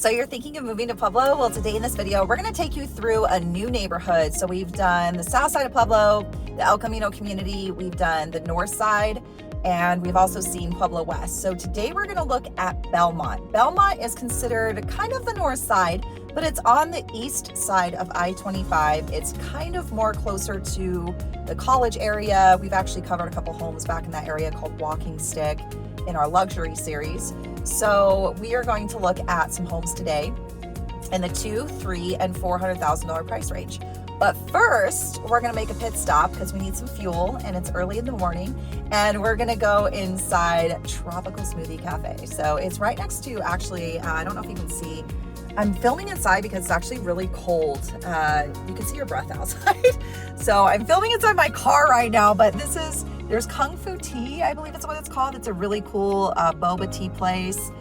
So you're thinking of moving to Pueblo? Well, today in this video, we're gonna take you through a new neighborhood. So we've done the south side of Pueblo, the El Camino community, we've done the north side, and we've also seen Pueblo West. So today we're gonna look at Belmont. Belmont is considered kind of the north side, but it's on the east side of I-25. It's kind of more closer to the college area. We've actually covered a couple homes back in that area called Walking Stick in our luxury series. So we are going to look at some homes today in the $200,000, $300,000, and $400,000 price range. But first, we're gonna make a pit stop because we need some fuel and it's early in the morning, and we're gonna go inside Tropical Smoothie Cafe. So it's right next to, actually, I don't know if you can see, I'm filming inside because it's actually really cold. You can see your breath outside. So I'm filming inside my car right now, but there's Kung Fu Tea, I believe that's what it's called. It's a really cool boba tea place.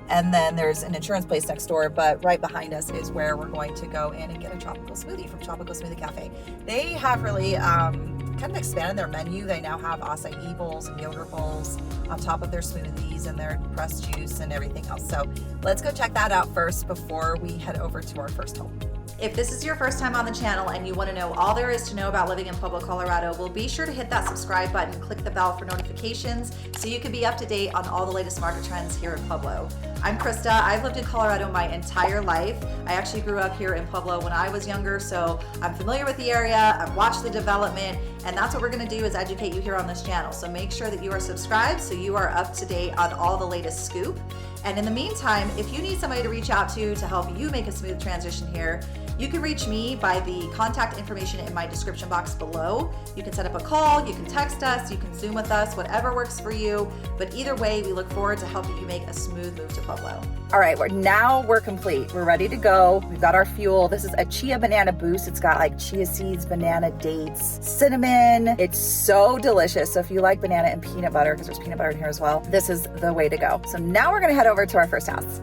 And then there's an insurance place next door, but right behind us is where we're going to go in and get a tropical smoothie from Tropical Smoothie Cafe. They have really kind of expanded their menu. They now have acai bowls and yogurt bowls on top of their smoothies and their pressed juice and everything else. So let's go check that out first before we head over to our first home. If this is your first time on the channel and you want to know all there is to know about living in Pueblo, Colorado, well, be sure to hit that subscribe button and click the bell for notifications so you can be up to date on all the latest market trends here in Pueblo. I'm Krista. I've lived in Colorado my entire life. I actually grew up here in Pueblo when I was younger, so I'm familiar with the area. I've watched the development, and that's what we're going to do is educate you here on this channel. So make sure that you are subscribed so you are up to date on all the latest scoop. And in the meantime, if you need somebody to reach out to help you make a smooth transition here, you can reach me by the contact information in my description box below. You can set up a call, you can text us, you can Zoom with us, whatever works for you. But either way, we look forward to helping you make a smooth move to Pueblo. All right, we're complete. We're ready to go. We've got our fuel. This is a chia banana boost. It's got like chia seeds, banana, dates, cinnamon. It's so delicious. So if you like banana and peanut butter, because there's peanut butter in here as well, this is the way to go. So now we're gonna head over to our first house.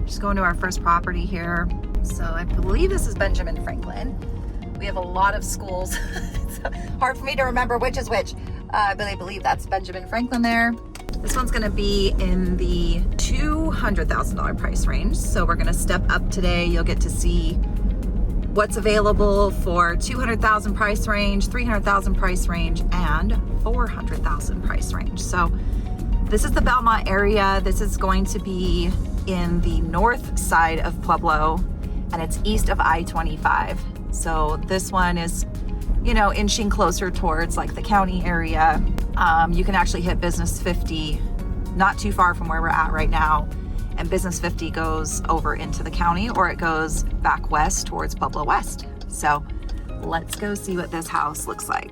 Just going to our first property here. So I believe this is Benjamin Franklin. We have a lot of schools. It's hard for me to remember which is which, but I believe that's Benjamin Franklin there. This one's gonna be in the $200,000 price range. So we're gonna step up today. You'll get to see what's available for $200,000 price range, $300,000 price range, and $400,000 price range. So this is the Belmont area. This is going to be in the north side of Pueblo, and it's east of I-25. So this one is, you know, inching closer towards like the county area. You can actually hit Business 50, not too far from where we're at right now. And Business 50 goes over into the county, or it goes back west towards Pueblo West. So let's go see what this house looks like.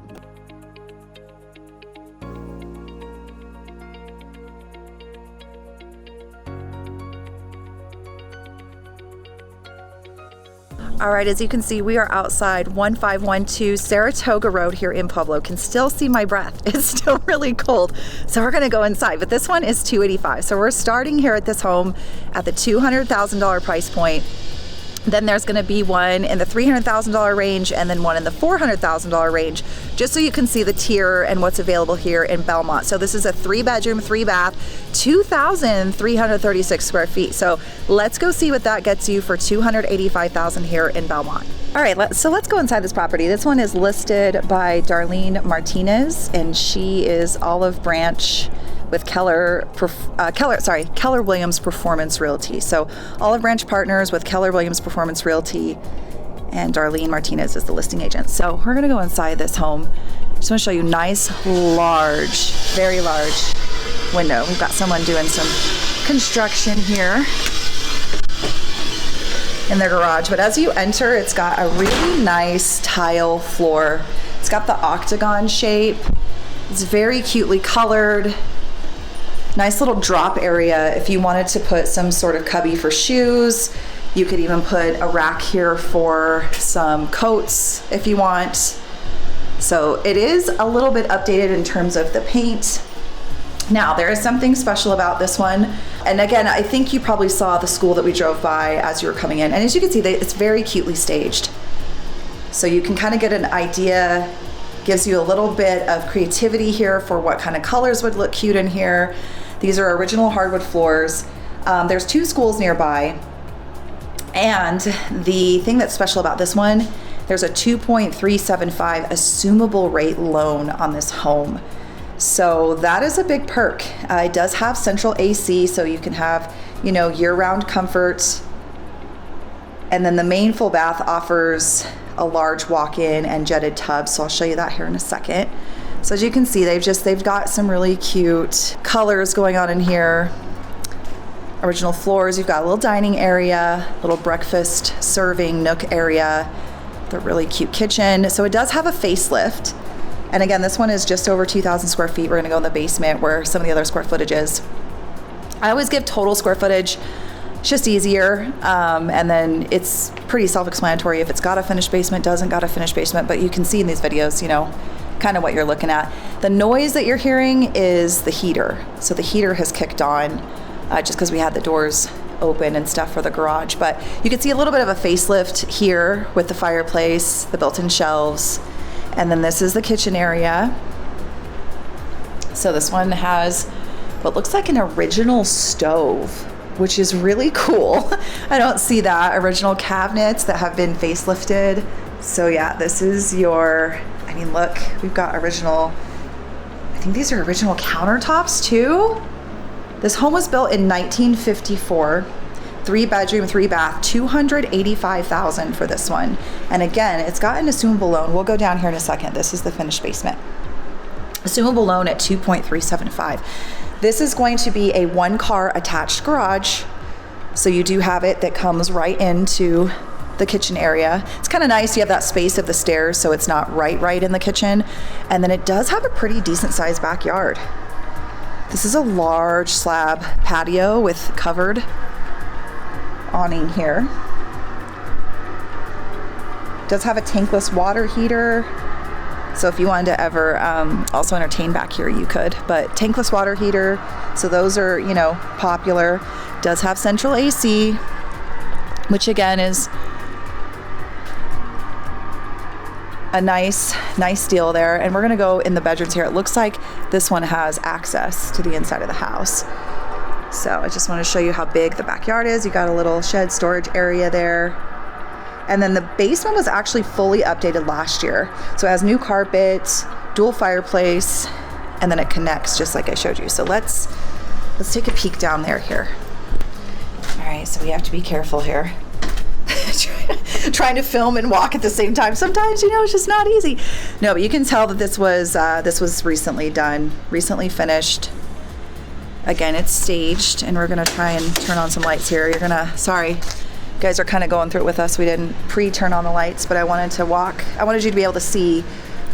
All right, as you can see, we are outside 1512 Saratoga Road here in Pueblo. Can still see my breath. It's still really cold. So we're gonna go inside, but this one is $285,000. So we're starting here at this home at the $200,000 price point. Then there's gonna be one in the $300,000 range and then one in the $400,000 range, just so you can see the tier and what's available here in Belmont. So this is a 3-bedroom, 3-bath, 2,336 square feet. So let's go see what that gets you for $285,000 here in Belmont. All right, so let's go inside this property. This one is listed by Darlene Martinez, and she is Olive Branch with Keller Williams Performance Realty. So Olive Branch partners with Keller Williams Performance Realty, and Darlene Martinez is the listing agent. So we're gonna go inside this home. Just wanna show you nice, large, very large window. We've got someone doing some construction here in their garage. But as you enter, it's got a really nice tile floor. It's got the octagon shape. It's very cutely colored. Nice little drop area if you wanted to put some sort of cubby for shoes. You could even put a rack here for some coats if you want. So it is a little bit updated in terms of the paint. Now, there is something special about this one. And again, I think you probably saw the school that we drove by as you were coming in. And as you can see, it's very cutely staged. So you can kind of get an idea Gives you a little bit of creativity here for what kind of colors would look cute in here. These are original hardwood floors. There's 2 schools nearby. And the thing that's special about this one, there's a 2.375 assumable rate loan on this home. So that is a big perk. It does have central AC, so you can have, you know, year-round comfort. And then the main full bath offers a large walk-in and jetted tub. So I'll show you that here in a second. So as you can see, they've got some really cute colors going on in here. Original floors. You've got a little dining area, little breakfast serving nook area, the really cute kitchen. So it does have a facelift. And again, this one is just over 2,000 square feet. We're gonna go in the basement where some of the other square footage is. I always give total square footage. It's just easier, and then it's pretty self-explanatory if it's got a finished basement, doesn't got a finished basement, but you can see in these videos, you know, kind of what you're looking at. The noise that you're hearing is the heater. So the heater has kicked on just because we had the doors open and stuff for the garage, but you can see a little bit of a facelift here with the fireplace, the built-in shelves, and then this is the kitchen area. So this one has what looks like an original stove, which is really cool. I don't see that. Original cabinets that have been facelifted. So yeah, this is your, I mean, look, we've got original, I think these are original countertops too. This home was built in 1954, 3 bedroom, 3 bath, $285,000 for this one. And again, it's got an assumable loan. We'll go down here in a second. This is the finished basement. Assumable loan at 2.375. This is going to be a 1-car attached garage. So you do have it that comes right into the kitchen area. It's kind of nice. You have that space of the stairs, so it's not right in the kitchen. And then it does have a pretty decent sized backyard. This is a large slab patio with covered awning here. It does have a tankless water heater. So if you wanted to ever also entertain back here, you could, but tankless water heater. So those are, you know, popular. Does have central AC, which again is a nice deal there. And we're gonna go in the bedrooms here. It looks like this one has access to the inside of the house. So I just want to show you how big the backyard is. You got a little shed storage area there. And then the basement was actually fully updated last year. So it has new carpet, dual fireplace, and then it connects just like I showed you. So let's take a peek down there here. All right, so we have to be careful here. Trying to film and walk at the same time. Sometimes, you know, it's just not easy. No, but you can tell that this was recently done, recently finished. Again, it's staged, and we're gonna try and turn on some lights here. Sorry, you guys are kind of going through it with us. We didn't pre-turn on the lights, but I wanted you to be able to see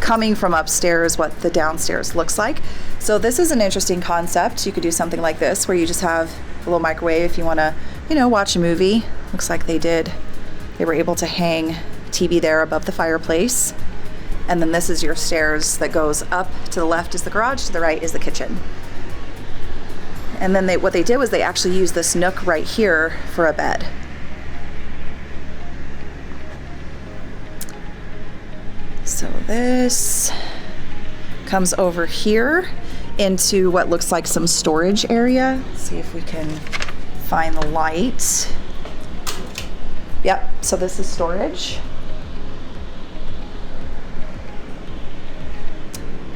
coming from upstairs what the downstairs looks like. So this is an interesting concept. You could do something like this where you just have a little microwave if you wanna, you know, watch a movie. Looks like they were able to hang TV there above the fireplace. And then this is your stairs that goes up. To the left is the garage, to the right is the kitchen. And then what they did was they actually used this nook right here for a bed. So this comes over here into what looks like some storage area. Let's see if we can find the light. Yep, so this is storage.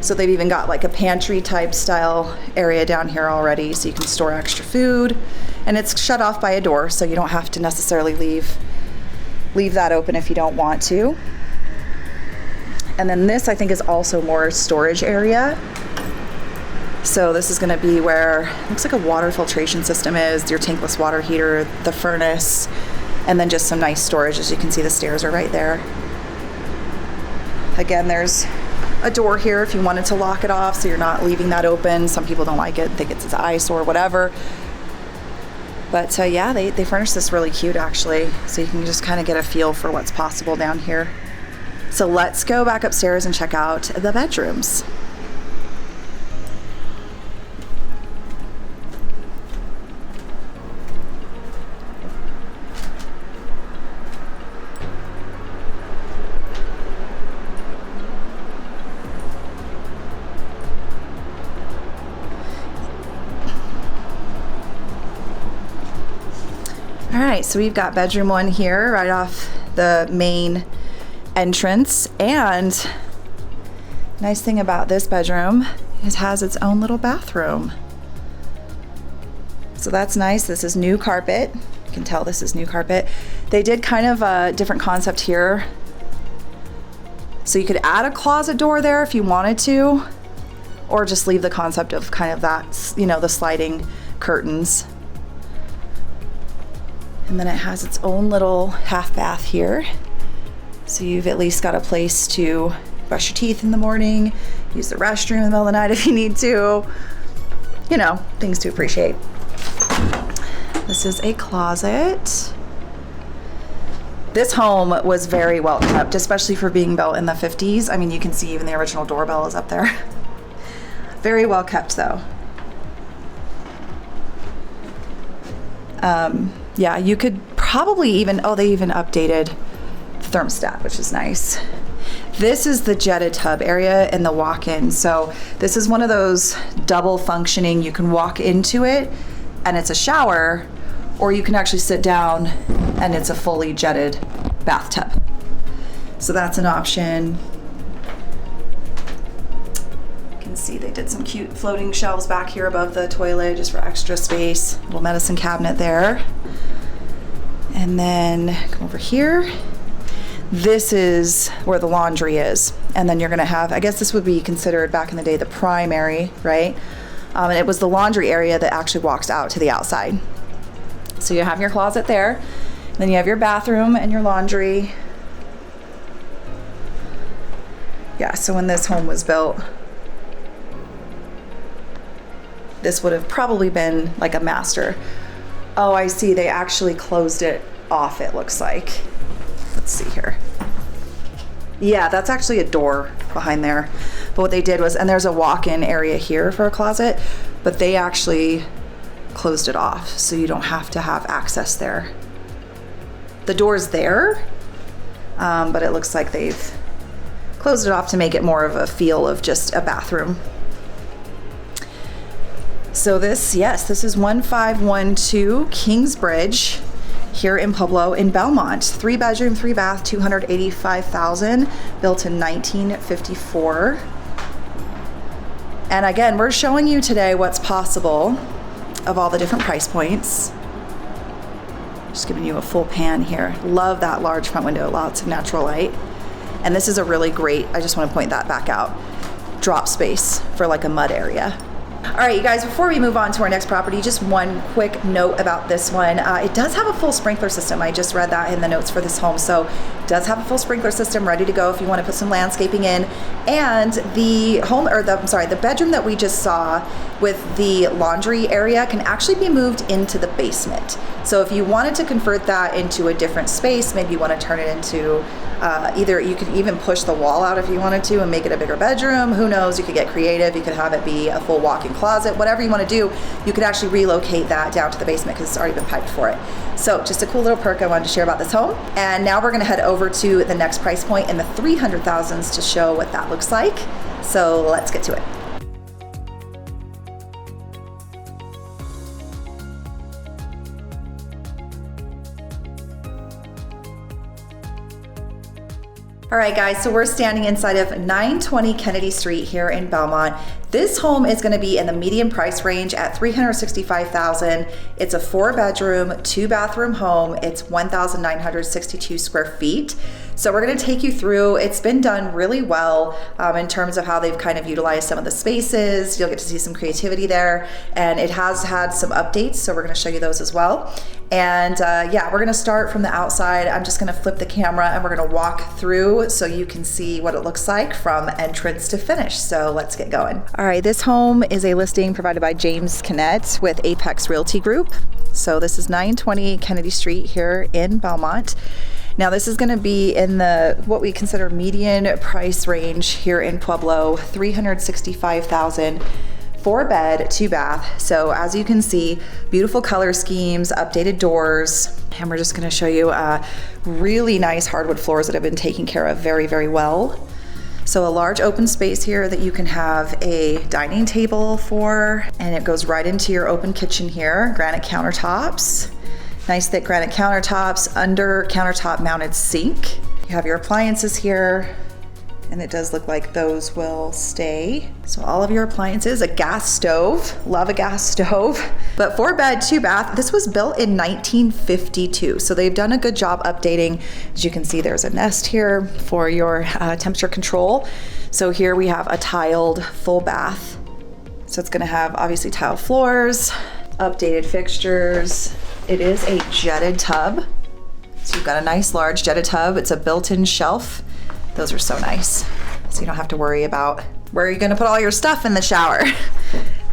So they've even got like a pantry type style area down here already, so you can store extra food. And it's shut off by a door, so you don't have to necessarily leave that open if you don't want to. And then this, I think, is also more storage area. So this is gonna be where, looks like a water filtration system is, your tankless water heater, the furnace, and then just some nice storage. As you can see, the stairs are right there. Again, there's a door here if you wanted to lock it off so you're not leaving that open. Some people don't like it, think it's an eyesore or whatever. But yeah, they furnished this really cute actually, so you can just kind of get a feel for what's possible down here. So let's go back upstairs and check out the bedrooms. right, so we've got bedroom 1 here right off the main entrance, and nice thing about this bedroom, it has its own little bathroom. So that's nice. This is new carpet. You can tell this is new carpet. They did kind of a different concept here. So you could add a closet door there if you wanted to, or just leave the concept of kind of that, you know, the sliding curtains. And then it has its own little half bath here. So you've at least got a place to brush your teeth in the morning, use the restroom in the middle of the night if you need to. You know, things to appreciate. This is a closet. This home was very well kept, especially for being built in the 50s. I mean, you can see even the original doorbell is up there. Very well kept though. Yeah, you could probably even, oh, they even updated the thermostat, which is nice. This is the jetted tub area and the walk-in. So this is one of those double functioning, you can walk into it and it's a shower, or you can actually sit down and it's a fully jetted bathtub. So that's an option. You can see they did some cute floating shelves back here above the toilet just for extra space. Little medicine cabinet there. And then come over here. This is where the laundry is. And then you're gonna have, I guess this would be considered back in the day the primary, right? And it was the laundry area that actually walks out to the outside. So you have your closet there. Then you have your bathroom and your laundry. Yeah, so when this home was built, this would have probably been like a master. Oh, I see, they actually closed it off, it looks like. Let's see here. Yeah, that's actually a door behind there. But what they did was, and there's a walk-in area here for a closet, but they actually closed it off, so you don't have to have access there. The door's there, but it looks like they've closed it off to make it more of a feel of just a bathroom. So this, yes, this is 1512 Kingsbridge here in Pueblo in Belmont. 3 bedroom, 3 bath, 285,000, built in 1954. And again, we're showing you today what's possible of all the different price points. Just giving you a full pan here. Love that large front window, lots of natural light. And this is a really great, I just want to point that back out, drop space for like a mud area. All right, you guys, before we move on to our next property, just one quick note about this one. It does have a full sprinkler system. I just read that in the notes for this home. So it does have a full sprinkler system ready to go if you want to put some landscaping in. And the home, or the bedroom that we just saw with the laundry area can actually be moved into the basement. So if you wanted to convert that into a different space, maybe you want to turn it into either, you could even push the wall out if you wanted to and make it a bigger bedroom. Who knows? You could get creative. You could have it be a full walk-in closet, whatever you want to do. You could actually relocate that down to the basement because it's already been piped for it. So just a cool little perk I wanted to share about this home. And now we're going to head over to the next price point in the 300,000s to show what that looks like. So let's get to it. All right, guys, so we're standing inside of 920 Kennedy Street here in Belmont. This home is gonna be in the median price range at $365,000. It's a 4-bedroom, 2-bathroom home. It's 1,962 square feet. So we're gonna take you through, it's been done really well in terms of how they've kind of utilized some of the spaces. You'll get to see some creativity there. And it has had some updates, so we're gonna show you those as well. And yeah, we're gonna start from the outside. I'm just gonna flip the camera and we're gonna walk through so you can see what it looks like from entrance to finish. So let's get going. All right, this home is a listing provided by James Kinnett with Apex Realty Group. So this is 920 Kennedy Street here in Belmont. Now this is gonna be in the, what we consider median price range here in Pueblo, $365,000. 4-bed, 2-bath. So as you can see, beautiful color schemes, updated doors, and we're just gonna show you really nice hardwood floors that have been taken care of very, very well. So a large open space here that you can have a dining table for, and it goes right into your open kitchen here, granite countertops. Nice thick granite countertops, under countertop mounted sink. You have your appliances here, and it does look like those will stay. So all of your appliances, a gas stove, love a gas stove. But 4-bed, 2-bath, this was built in 1952. So they've done a good job updating. As you can see, there's a nest here for your temperature control. So here we have a tiled full bath. So it's gonna have obviously tile floors, updated fixtures. It is a jetted tub. So you've got a nice large jetted tub. It's a built-in shelf. Those are so nice. So you don't have to worry about where you're gonna put all your stuff in the shower.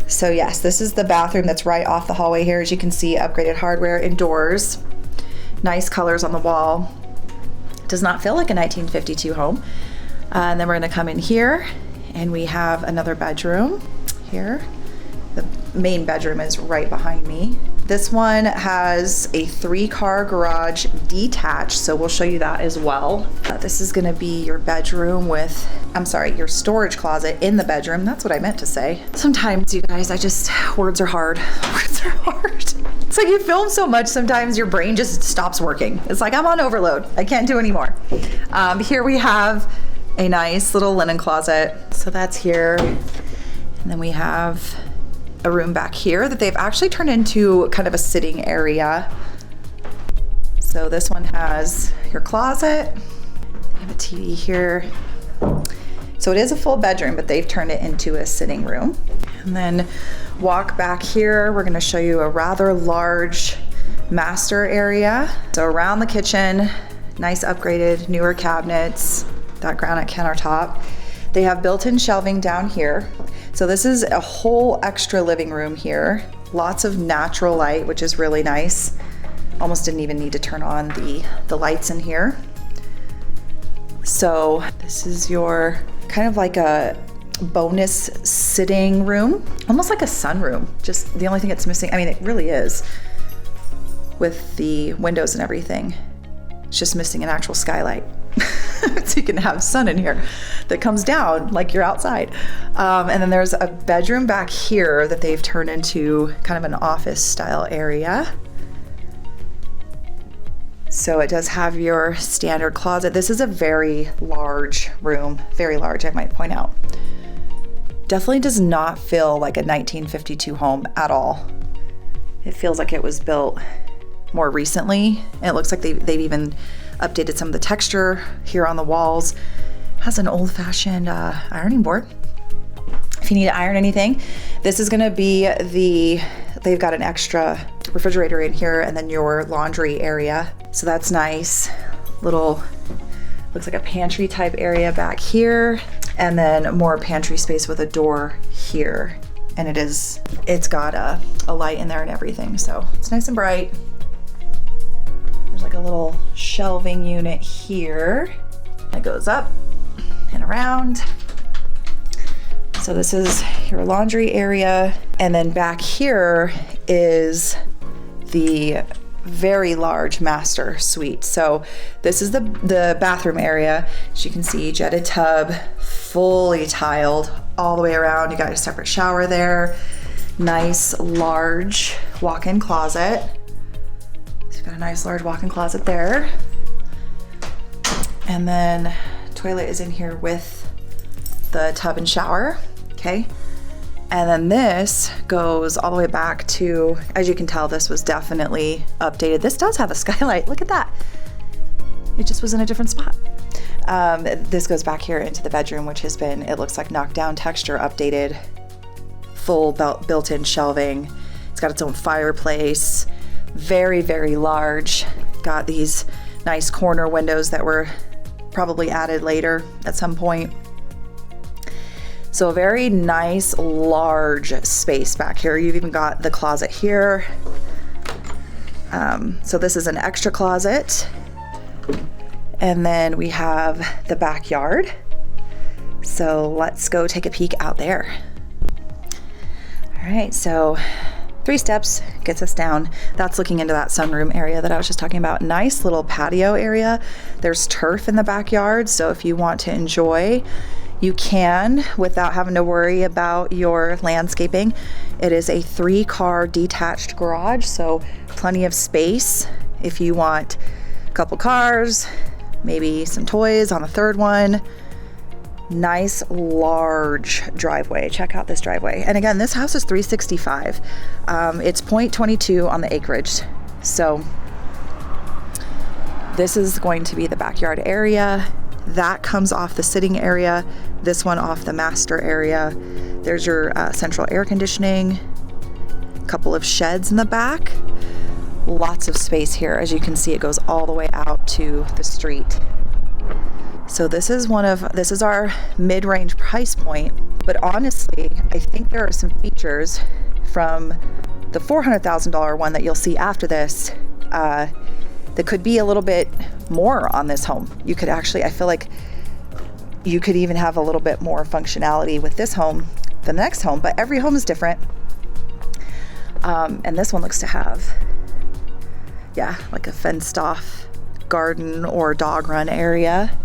So yes, this is the bathroom that's right off the hallway here. As you can see, upgraded hardware and doors. Nice colors on the wall. Does not feel like a 1952 home. And then we're gonna come in here and we have another bedroom here. The main bedroom is right behind me. This one has a 3-car garage detached, so we'll show you that as well. This is gonna be your bedroom with, your storage closet in the bedroom. That's what I meant to say. Sometimes, you guys, words are hard. Words are hard. It's like you film so much, sometimes your brain just stops working. It's like I'm on overload. I can't do anymore. Here we have a nice little linen closet. So that's here. And then we have a room back here that they've actually turned into kind of a sitting area. So this one has your closet. You have a TV here. So it is a full bedroom, but they've turned it into a sitting room. And then walk back here. We're gonna show you a rather large master area. So around the kitchen, nice upgraded, newer cabinets, that granite countertop. They have built-in shelving down here. So this is a whole extra living room here. Lots of natural light, which is really nice. Almost didn't even need to turn on the lights in here. So this is your kind of like a bonus sitting room, almost like a sunroom. Just the only thing it's missing, it really is, with the windows and everything. It's just missing an actual skylight. So you can have sun in here that comes down like you're outside. And then there's a bedroom back here that they've turned into kind of an office style area. So it does have your standard closet. This is a very large room, very large, I might point out. Definitely does not feel like a 1952 home at all. It feels like it was built more recently. And it looks like they've even updated some of the texture here on the walls. Has an old-fashioned ironing board if you need to iron anything. This is gonna be they've got an extra refrigerator in here and then your laundry area. So that's nice. Little, looks like a pantry type area back here. And then more pantry space with a door here. And it's got a light in there and everything. So it's nice and bright. There's like a little shelving unit here. It goes up and around. So this is your laundry area. And then back here is the very large master suite. So this is the bathroom area. As you can see, jetted tub, fully tiled all the way around. You got a separate shower there. Nice large walk-in closet. So you've got a nice large walk-in closet there. And then toilet is in here with the tub and shower, okay? And then this goes all the way back to, as you can tell, this was definitely updated. This does have a skylight, look at that. It just was in a different spot. This goes back here into the bedroom, which has been, it looks like knocked down texture, updated, full built-in shelving. It's got its own fireplace, very, very large. Got these nice corner windows that were probably added later at some point. So a very nice, large space back here. You've even got the closet here. So this is an extra closet. And then we have the backyard. So let's go take a peek out there. All right, so 3 steps gets us down. That's looking into that sunroom area that I was just talking about. Nice little patio area. There's turf in the backyard. So if you want to enjoy you can without having to worry about your landscaping. It is a 3-car detached garage, so plenty of space if you want a couple cars, maybe some toys on the third one. Nice large driveway. Check out this driveway. And again, this house is 365. It's 0.22 on the acreage. So this is going to be the backyard area. That comes off the sitting area. This one off the master area. There's your central air conditioning. A couple of sheds in the back. Lots of space here. As you can see, it goes all the way out to the street. So this is our mid-range price point, but honestly, I think there are some features from the $400,000 one that you'll see after this that could be a little bit more on this home. You could actually, I feel like you could even have a little bit more functionality with this home than the next home, but every home is different. And this one looks to have, yeah, like a fenced off garden or dog run area,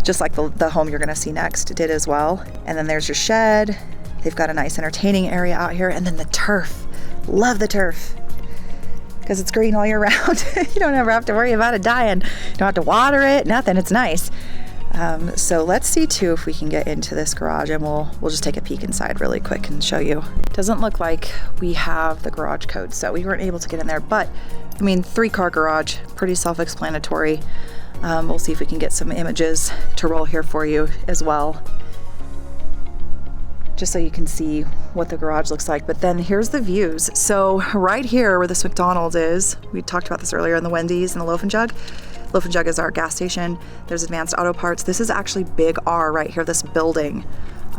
just like the home you're gonna see next did as well. And then there's your shed. They've got a nice entertaining area out here. And then the turf, love the turf, because it's green all year round. You don't ever have to worry about it dying. You don't have to water it, nothing, it's nice. So let's see too if we can get into this garage, and we'll just take a peek inside really quick and show you. Doesn't look like we have the garage code, so we weren't able to get in there, but I mean, 3-car garage, pretty self-explanatory. We'll see if we can get some images to roll here for you as well, just so you can see what the garage looks like. But then here's the views. So right here where this McDonald's is, we talked about this earlier, in the Wendy's and the Loaf and Jug. Loaf and Jug is our gas station. There's Advanced Auto Parts. This is actually Big R right here, this building.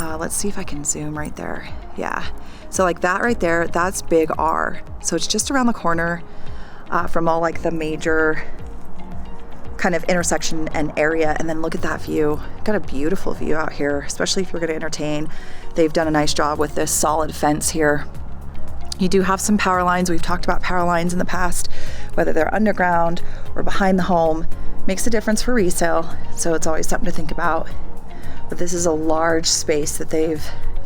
Let's see if I can zoom right there. Yeah, so like that right there, that's Big R. So it's just around the corner from all like the major kind of intersection and area. And then look at that view. Got a beautiful view out here, especially if you're going to entertain. They've done a nice job with this solid fence here. You do have some power lines. We've talked about power lines in the past, whether they're underground or behind the home. Makes a difference for resale, so it's always something to think about. But this is a large space that they've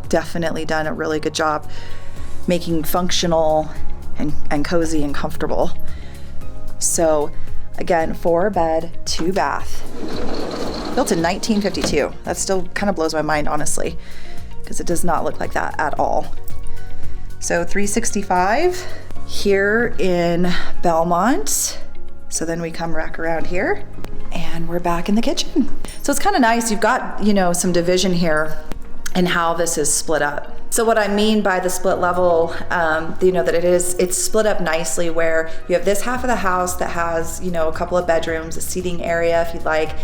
definitely done a really good job making functional and cozy and comfortable. So again, 4-bed, 2-bath, built in 1952. That still kind of blows my mind, honestly, because it does not look like that at all. So 365 here in Belmont. So then we come back around here and we're back in the kitchen. So it's kind of nice. You've got, you know, some division here and how this is split up. So what I mean by the split level, you know, that it's split up nicely, where you have this half of the house that has, you know, a couple of bedrooms, a seating area if you'd like.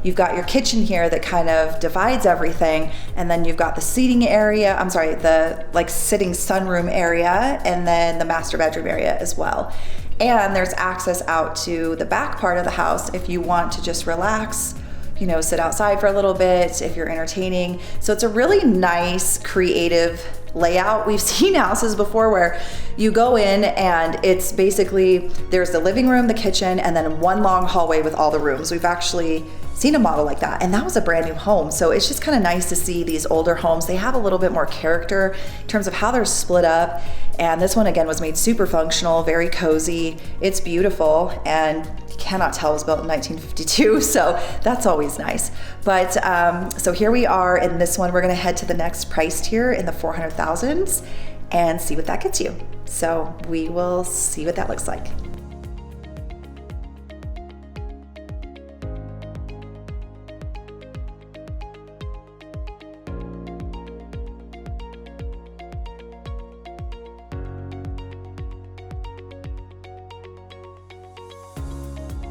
You've got your kitchen here that kind of divides everything, and then you've got the seating area, the like sitting sunroom area, and then the master bedroom area as well. And there's access out to the back part of the house if you want to just relax, you know, sit outside for a little bit if you're entertaining. So it's a really nice, creative layout. We've seen houses before where you go in and it's basically, there's the living room, the kitchen, and then one long hallway with all the rooms. We've actually seen a model like that, and that was a brand new home. So it's just kind of nice to see these older homes. They have a little bit more character in terms of how they're split up. And this one again was made super functional, very cozy. It's beautiful, and you cannot tell it was built in 1952, so that's always nice. But so here we are in this one. We're gonna head to the next price tier in the 400,000s and see what that gets you. So we will see what that looks like.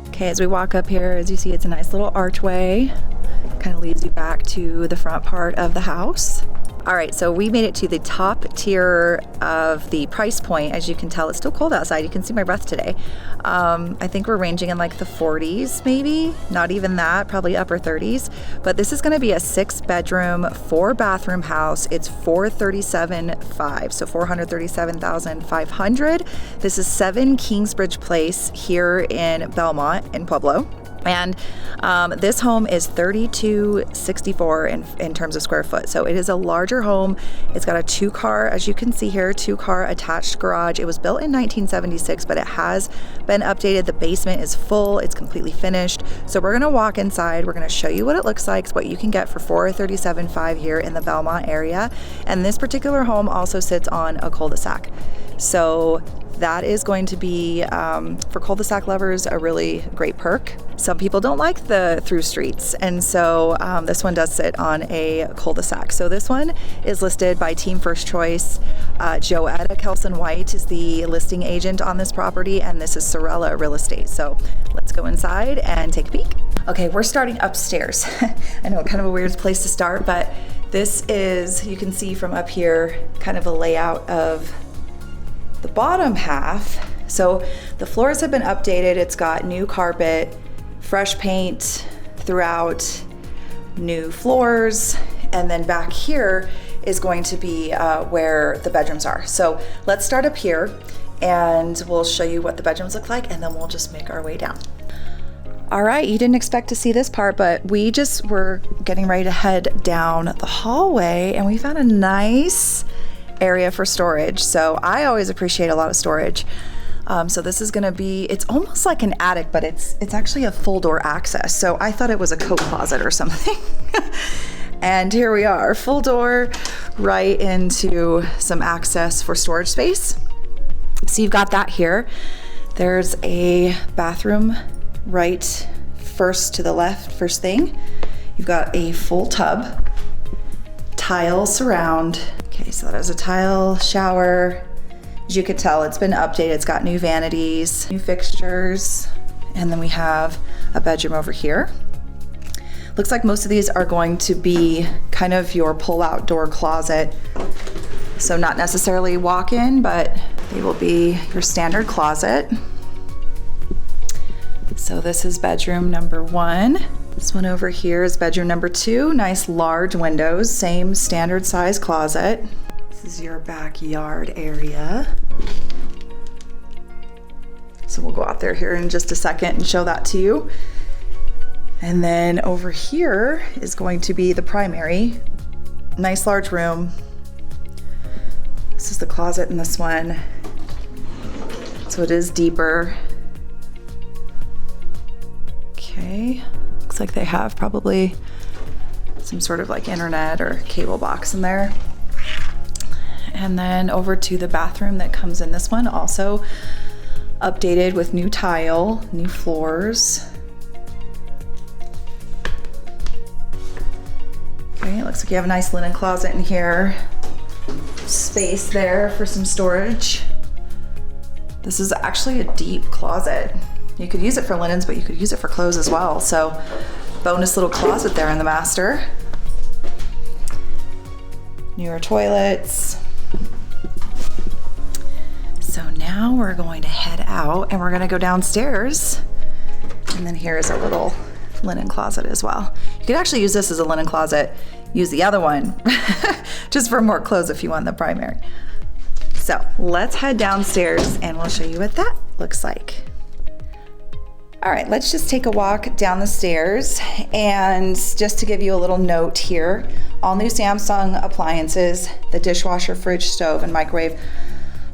Okay, as we walk up here, as you see, it's a nice little archway. Kind of leads you back to the front part of the house. All right, so we made it to the top tier of the price point. As you can tell, it's still cold outside. You can see my breath today. I think we're ranging in like the 40s, maybe, not even that, probably upper 30s. But this is gonna be a 6-bedroom, 4-bathroom house. It's $437,500, so $437,500. This is 7 Kingsbridge Place here in Belmont in Pueblo. And this home is 3264 in terms of square foot. So it is a larger home. It's got a 2-car, as you can see here, 2-car attached garage. It was built in 1976, but it has been updated. The basement is full. It's completely finished. So we're gonna walk inside. We're gonna show you what it looks like, what you can get for $437,500 here in the Belmont area. And this particular home also sits on a cul-de-sac. So that is going to be, for cul-de-sac lovers, a really great perk. Some people don't like the through streets, and so this one does sit on a cul-de-sac. So this one is listed by Team First Choice. Joetta Kelson White is the listing agent on this property, and this is Sorella Real Estate. So let's go inside and take a peek. Okay, we're starting upstairs. I know, kind of a weird place to start, but this is, you can see from up here, kind of a layout of the bottom half. So the floors have been updated. It's got new carpet, fresh paint throughout, new floors, and then back here is going to be where the bedrooms are. So let's start up here and we'll show you what the bedrooms look like, and then we'll just make our way down. All right, you didn't expect to see this part, but we just were getting ready to head down the hallway and we found a nice area for storage. So I always appreciate a lot of storage. So this is gonna be, it's almost like an attic, but it's actually a full door access. So I thought it was a coat closet or something. And here we are, full door right into some access for storage space. So you've got that here. There's a bathroom right first to the left, first thing. You've got a full tub, tile surround. Okay, so that is a tile shower. As you can tell, it's been updated. It's got new vanities, new fixtures, and then we have a bedroom over here. Looks like most of these are going to be kind of your pull-out door closet. So not necessarily walk-in, but they will be your standard closet. So this is bedroom number 1. This one over here is bedroom number 2. Nice large windows, same standard size closet. This is your backyard area. So we'll go out there here in just a second and show that to you. And then over here is going to be the primary. Nice large room. This is the closet in this one. So it is deeper. Okay. Looks like they have probably some sort of like internet or cable box in there. And then over to the bathroom that comes in this one, also updated with new tile, new floors. Okay, it looks like you have a nice linen closet in here. Space there for some storage. This is actually a deep closet. You could use it for linens, but you could use it for clothes as well. So bonus little closet there in the master. Newer toilets. So now we're going to head out and we're gonna go downstairs. And then here is a little linen closet as well. You could actually use this as a linen closet, use the other one just for more clothes if you want the primary. So let's head downstairs and we'll show you what that looks like. All right, let's just take a walk down the stairs, and just to give you a little note here, all new Samsung appliances, the dishwasher, fridge, stove, and microwave,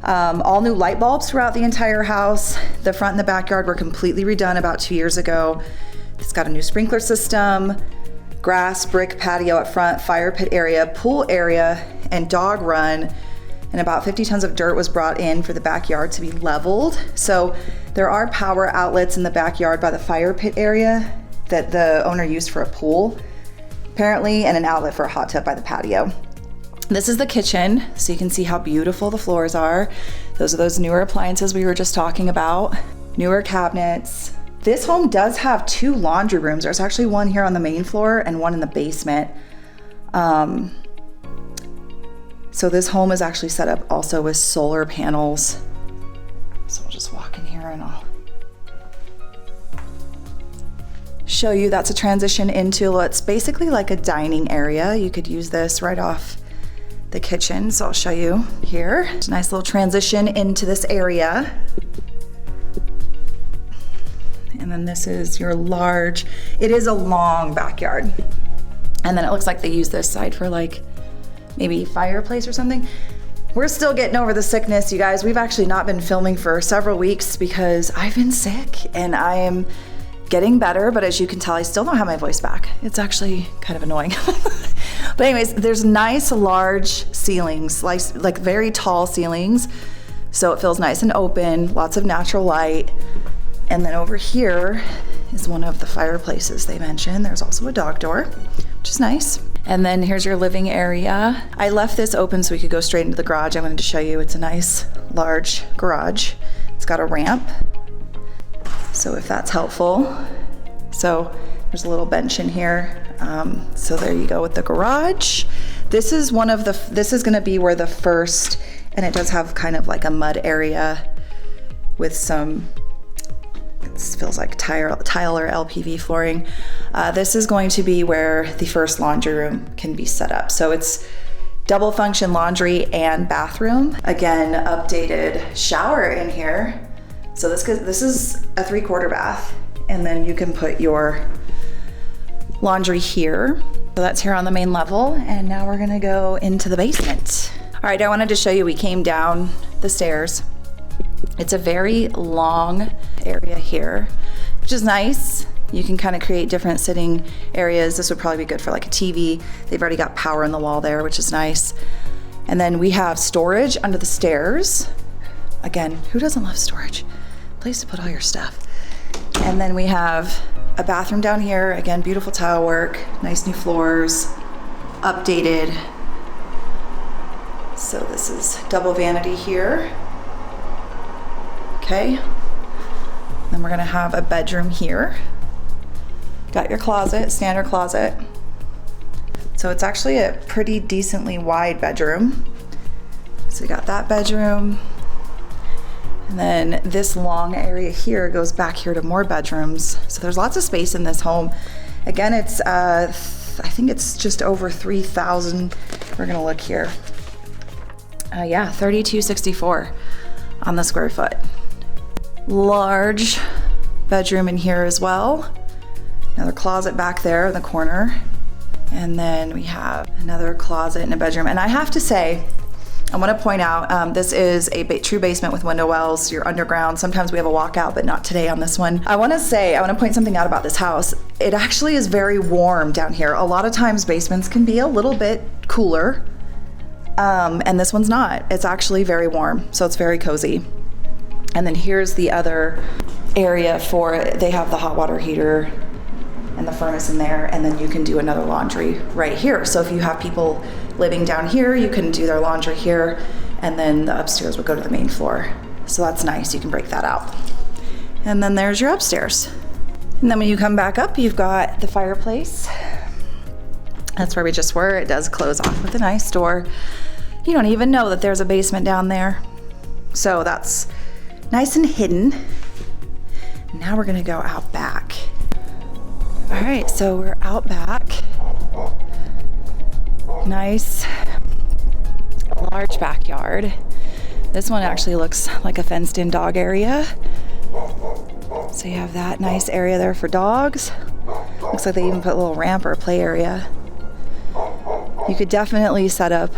all new light bulbs throughout the entire house. The front and the backyard were completely redone about 2 years ago. It's got a new sprinkler system, grass, brick patio up front, fire pit area, pool area, and dog run. And about 50 tons of dirt was brought in for the backyard to be leveled. So there are power outlets in the backyard by the fire pit area that the owner used for a pool, apparently, and an outlet for a hot tub by the patio. This is the kitchen, so you can see how beautiful the floors are. Those are those newer appliances we were just talking about. Newer cabinets. This home does have 2 laundry rooms. There's actually one here on the main floor and one in the basement. So this home is actually set up also with solar panels. So I'll just walk in here and I'll show you. That's a transition into what's basically like a dining area. You could use this right off the kitchen. So I'll show you here. It's a nice little transition into this area. And And then this is your large, it is a long backyard. And then it looks like they use this side for like maybe fireplace or something. We're still getting over the sickness, you guys. We've actually not been filming for several weeks because I've been sick and I am getting better, but as you can tell, I still don't have my voice back. It's actually kind of annoying. But anyways, there's nice large ceilings, like very tall ceilings. So it feels nice and open, lots of natural light. And then over here is one of the fireplaces they mentioned. There's also a dog door, which is nice. And then here's your living area. I left this open so we could go straight into the garage. I wanted to show you, it's a nice large garage. It's got a ramp, so if that's helpful. So there's a little bench in here. So there you go with the garage. This is gonna be where the first, and it does have kind of like a mud area with some, it feels like tile or LPV flooring. This is going to be where the first laundry room can be set up. So it's double function laundry and bathroom. Again, updated shower in here. So this is a 3/4 bath, and then you can put your laundry here. So that's here on the main level, and now we're gonna go into the basement. All right, I wanted to show you, we came down the stairs. It's a very long area here, which is nice. You can kind of create different sitting areas. This would probably be good for like a TV. They've already got power in the wall there, which is nice. And then we have storage under the stairs. Again, who doesn't love storage? Place to put all your stuff. And then we have a bathroom down here. Again, beautiful tile work, nice new floors, updated. So this is double vanity here. Okay. Then we're gonna have a bedroom here. Got your closet, standard closet. So it's actually a pretty decently wide bedroom. So we got that bedroom. And then this long area here goes back here to more bedrooms. So there's lots of space in this home. Again, it's, I think it's just over 3,000. We're gonna look here. Yeah, 3264 on the square foot. Large bedroom in here as well. Another closet back there in the corner. And then we have another closet and a bedroom. And I have to say, I want to point out, this is a true basement with window wells. You're underground. Sometimes we have a walkout, but not today on this one. I want to point something out about this house. It actually is very warm down here. A lot of times basements can be a little bit cooler, and this one's not. It's actually very warm, so it's very cozy. And then here's the other area for it. They have the hot water heater and the furnace in there, and then you can do another laundry right here. So if you have people living down here, you can do their laundry here, and then the upstairs would go to the main floor. So that's nice, you can break that out. And then there's your upstairs. And then when you come back up, you've got the fireplace. That's where we just were. It does close off with a nice door. You don't even know that there's a basement down there. So that's nice and hidden. Now we're gonna go out back. All right, so we're out back. Nice, large backyard. This one actually looks like a fenced-in dog area. So you have that nice area there for dogs. Looks like they even put a little ramp or a play area. You could definitely set up,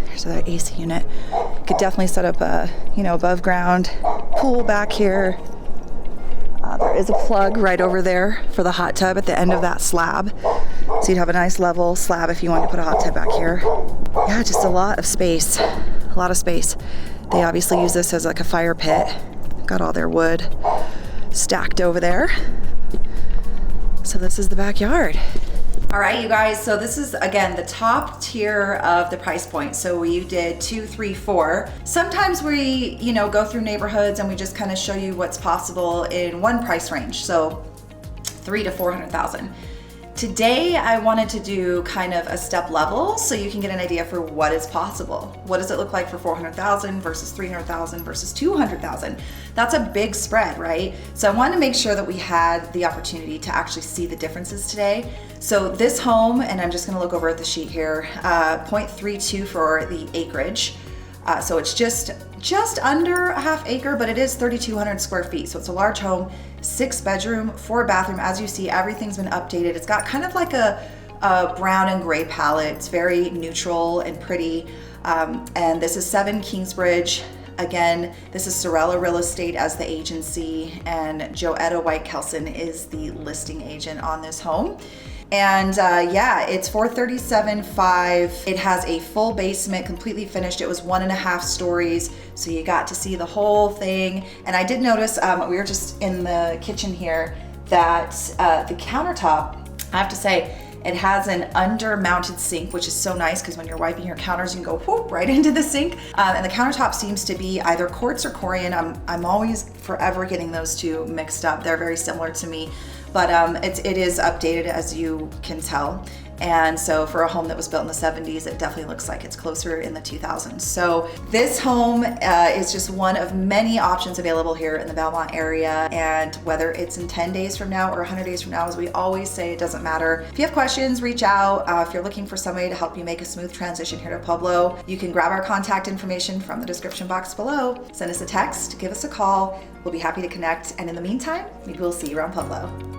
there's an AC unit. You could definitely set up a, above ground pool back here. There is a plug right over there for the hot tub at the end of that slab. So you'd have a nice level slab if you wanted to put a hot tub back here. Yeah, just a lot of space, a lot of space. They obviously use this as like a fire pit. Got all their wood stacked over there. So this is the backyard. All right, you guys, so this is, again, the top tier of the price point. So we did 2, 3, 4. Sometimes we, go through neighborhoods and we just kind of show you what's possible in one price range. So 3 to 400,000. Today, I wanted to do kind of a step level so you can get an idea for what is possible. What does it look like for 400,000 versus 300,000 versus 200,000? That's a big spread, right? So I wanted to make sure that we had the opportunity to actually see the differences today. So this home, and I'm just gonna look over at the sheet here, 0.32 for the acreage. So it's just under a half acre, but it is 3,200 square feet. So it's a large home, 6 bedroom, 4 bathroom. As you see, everything's been updated. It's got kind of like a brown and gray palette. It's very neutral and pretty. And this is 7 Kingsbridge. Again, this is Sorella Real Estate as the agency, and Joetta White Kelson is the listing agent on this home. And yeah, it's 437.5. It has a full basement, completely finished. It was 1.5 stories, so you got to see the whole thing. And I did notice, we were just in the kitchen here, that the countertop, I have to say, it has an under-mounted sink, which is so nice because when you're wiping your counters, you can go whoop right into the sink. And the countertop seems to be either quartz or Corian. I'm always forever getting those two mixed up. They're very similar to me, but it is updated, as you can tell. And so for a home that was built in the 70s, it definitely looks like it's closer in the 2000s. So this home is just one of many options available here in the Belmont area. And whether it's in 10 days from now or 100 days from now, as we always say, it doesn't matter. If you have questions, reach out. If you're looking for somebody to help you make a smooth transition here to Pueblo, you can grab our contact information from the description box below. Send us a text, give us a call. We'll be happy to connect. And in the meantime, maybe we'll see you around Pueblo.